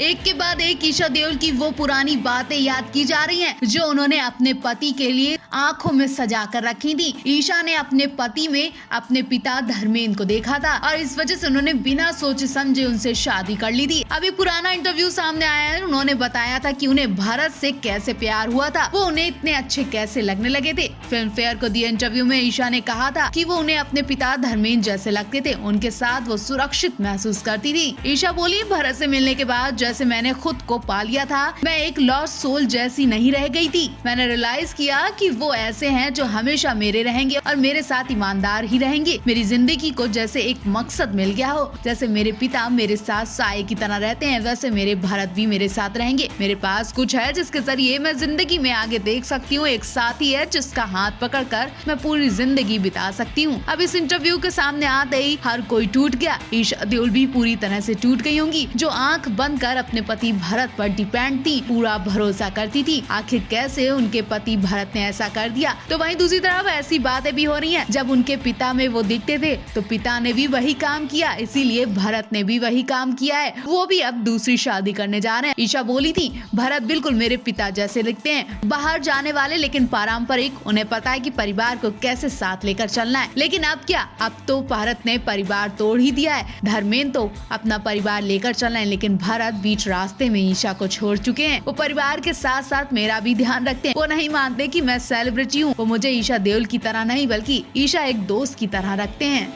एक के बाद एक ईशा देओल की वो पुरानी बातें याद की जा रही हैं जो उन्होंने अपने पति के लिए आंखों में सजा कर रखी थी। ईशा ने अपने पति में अपने पिता धर्मेंद्र को देखा था और इस वजह से उन्होंने बिना सोचे समझे उनसे शादी कर ली थी। अभी पुराना इंटरव्यू सामने आया है। उन्होंने बताया था कि उन्हें भरत से कैसे प्यार हुआ था, वो उन्हें इतने अच्छे कैसे लगने लगे थे। फिल्म फेयर को दिए इंटरव्यू में ईशा ने कहा था कि वो उन्हें अपने पिता धर्मेंद्र जैसे लगते थे, उनके साथ वो सुरक्षित महसूस करती थी। ईशा बोली, भरत से मिलने के बाद जैसे मैंने खुद को पा लिया था, मैं एक लॉस्ट सोल जैसी नहीं रह गई थी। मैंने रियलाइज किया कि वो ऐसे हैं जो हमेशा मेरे रहेंगे और मेरे साथ ईमानदार ही रहेंगे। मेरी जिंदगी को जैसे एक मकसद मिल गया हो। जैसे मेरे पिता मेरे साथ साए की तरह रहते हैं, वैसे मेरे भरत भी मेरे साथ रहेंगे। मेरे पास कुछ है जिसके जरिए मैं जिंदगी में आगे देख सकती हूँ। एक साथी है जिसका हाथ पकड़कर मैं पूरी जिंदगी बिता सकती हूँ। अब इस इंटरव्यू के सामने आते ही हर कोई टूट गया। ईशा देओल भी पूरी तरह से टूट गई होंगी, जो आंख बंद कर अपने पति भरत पर डिपेंड थी, पूरा भरोसा करती थी। आखिर कैसे उनके पति भरत ने ऐसा कर दिया। तो वहीं दूसरी तरफ ऐसी बातें भी हो रही हैं, जब उनके पिता में वो दिखते थे तो पिता ने भी वही काम किया, इसीलिए भरत ने भी वही काम किया है। वो भी अब दूसरी शादी करने जा रहे हैं। ईशा बोली थी, भरत बिल्कुल मेरे पिता जैसे दिखते हैं, बाहर जाने वाले लेकिन पारंपरिक। उन्हें पता है कि परिवार को कैसे साथ लेकर चलना है। लेकिन अब क्या, अब तो भरत ने परिवार तोड़ ही दिया है। धर्मेंद्र तो अपना परिवार लेकर चल रहे हैं, लेकिन भरत बीच रास्ते में ईशा को छोड़ चुके हैं। वो परिवार के साथ साथ मेरा भी ध्यान रखते हैं। वो नहीं मानते कि मैं सेलिब्रिटी हूँ। वो मुझे ईशा देओल की तरह नहीं बल्कि ईशा एक दोस्त की तरह रखते हैं।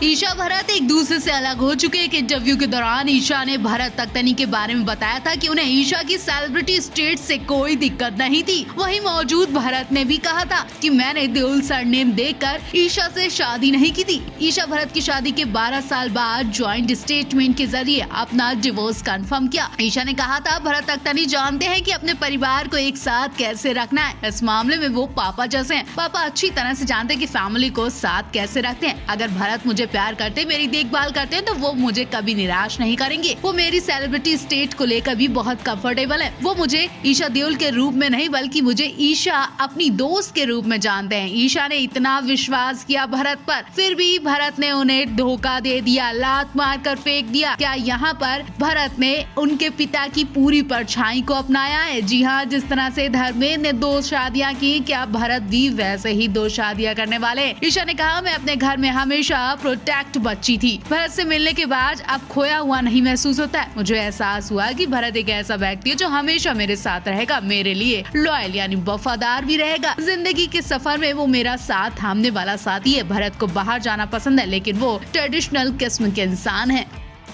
ईशा भरत एक दूसरे से अलग हो चुके। एक इंटरव्यू के दौरान ईशा ने भरत तख्तनी के बारे में बताया था कि उन्हें ईशा की सेलिब्रिटी स्टेट से कोई दिक्कत नहीं थी। वहीं मौजूद भरत ने भी कहा था कि मैंने देओल सरनेम देखकर ईशा से शादी नहीं की थी। ईशा भरत की शादी के 12 साल बाद ज्वाइंट स्टेटमेंट के जरिए अपना डिवोर्स कंफर्म किया। ईशा ने कहा था, भरत तख्तनी जानते हैं कि अपने परिवार को एक साथ कैसे रखना है। इस मामले में वो पापा जैसे हैं। पापा अच्छी तरह से जानते हैं कि फैमिली को साथ कैसे रखते हैं। अगर भरत मुझे प्यार करते, मेरी देखभाल करते हैं तो वो मुझे कभी निराश नहीं करेंगे। वो मेरी सेलिब्रिटी स्टेट को लेकर भी बहुत कंफर्टेबल है। वो मुझे ईशा देओल के रूप में नहीं बल्कि मुझे ईशा अपनी दोस्त के रूप में जानते हैं। ईशा ने इतना विश्वास किया भरत पर, फिर भी भरत ने उन्हें धोखा दे दिया, लात मार कर फेंक दिया। क्या यहाँ पर भरत ने उनके पिता की पूरी परछाई को अपनाया है? जी हाँ, जिस तरह से धर्मेंद्र ने 2 शादियाँ की, क्या भरत भी वैसे ही 2 शादियाँ करने वाले? ईशा ने कहा, मैं अपने घर में हमेशा प्रोटेक्ट बच्ची थी। भरत से मिलने के बाद अब खोया हुआ नहीं महसूस होता है। मुझे एहसास हुआ कि भरत एक ऐसा व्यक्ति है जो हमेशा मेरे साथ रहेगा, मेरे लिए लॉयल यानी वफादार भी रहेगा। जिंदगी के सफर में वो मेरा साथ थामने वाला साथी है। भरत को बाहर जाना पसंद है, लेकिन वो ट्रेडिशनल किस्म के इंसान है।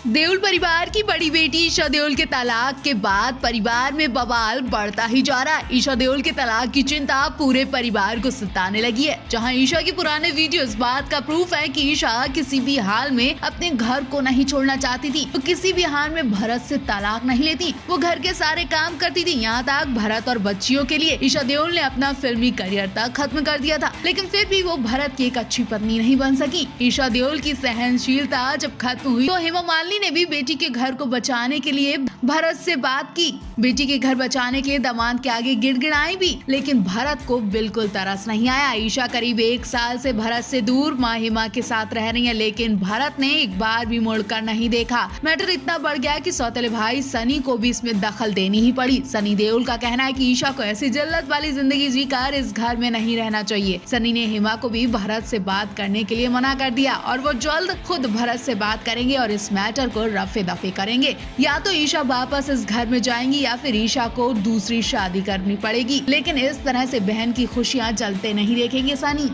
देओल परिवार की बड़ी बेटी ईशा देओल के तलाक के बाद परिवार में बवाल बढ़ता ही जा रहा है। ईशा देओल के तलाक की चिंता पूरे परिवार को सताने लगी है। जहां ईशा के पुराने वीडियो इस बात का प्रूफ है कि ईशा किसी भी हाल में अपने घर को नहीं छोड़ना चाहती थी। तो किसी भी हाल में भरत से तलाक नहीं लेती। वो घर के सारे काम करती थी, यहाँ तक भरत और बच्चियों के लिए। ईशा देओल ने अपना फिल्मी करियर तक खत्म कर दिया था, लेकिन फिर भी वो भरत की एक अच्छी पत्नी नहीं बन सकी। ईशा देओल की सहनशीलता जब खत्म हुई तो हेमा मालिनी ने भी बेटी के घर को बचाने के लिए भरत से बात की। बेटी के घर बचाने के लिए दामाद के आगे गिड़गिड़ाई भी, लेकिन भरत को बिल्कुल तरस नहीं आया। ईशा करीब 1 साल से भरत से दूर माँ हेमा के साथ रह रही है, लेकिन भरत ने एक बार भी मुड़कर नहीं देखा। मैटर इतना बढ़ गया कि सौतेले भाई सनी को भी इसमें दखल देनी ही पड़ी। सनी देओल का कहना है कि ईशा को ऐसी जिल्लत वाली जिंदगी जीकर इस घर में नहीं रहना चाहिए। सनी ने हेमा को भी भरत से बात करने के लिए मना कर दिया और वो जल्द खुद भरत से बात करेंगे और इस मैटर को रफे दफे करेंगे। या तो ईशा वापस इस घर में जाएंगी या फिर ईशा को दूसरी शादी करनी पड़ेगी, लेकिन इस तरह से बहन की खुशियां जलते नहीं देखेंगे सनी।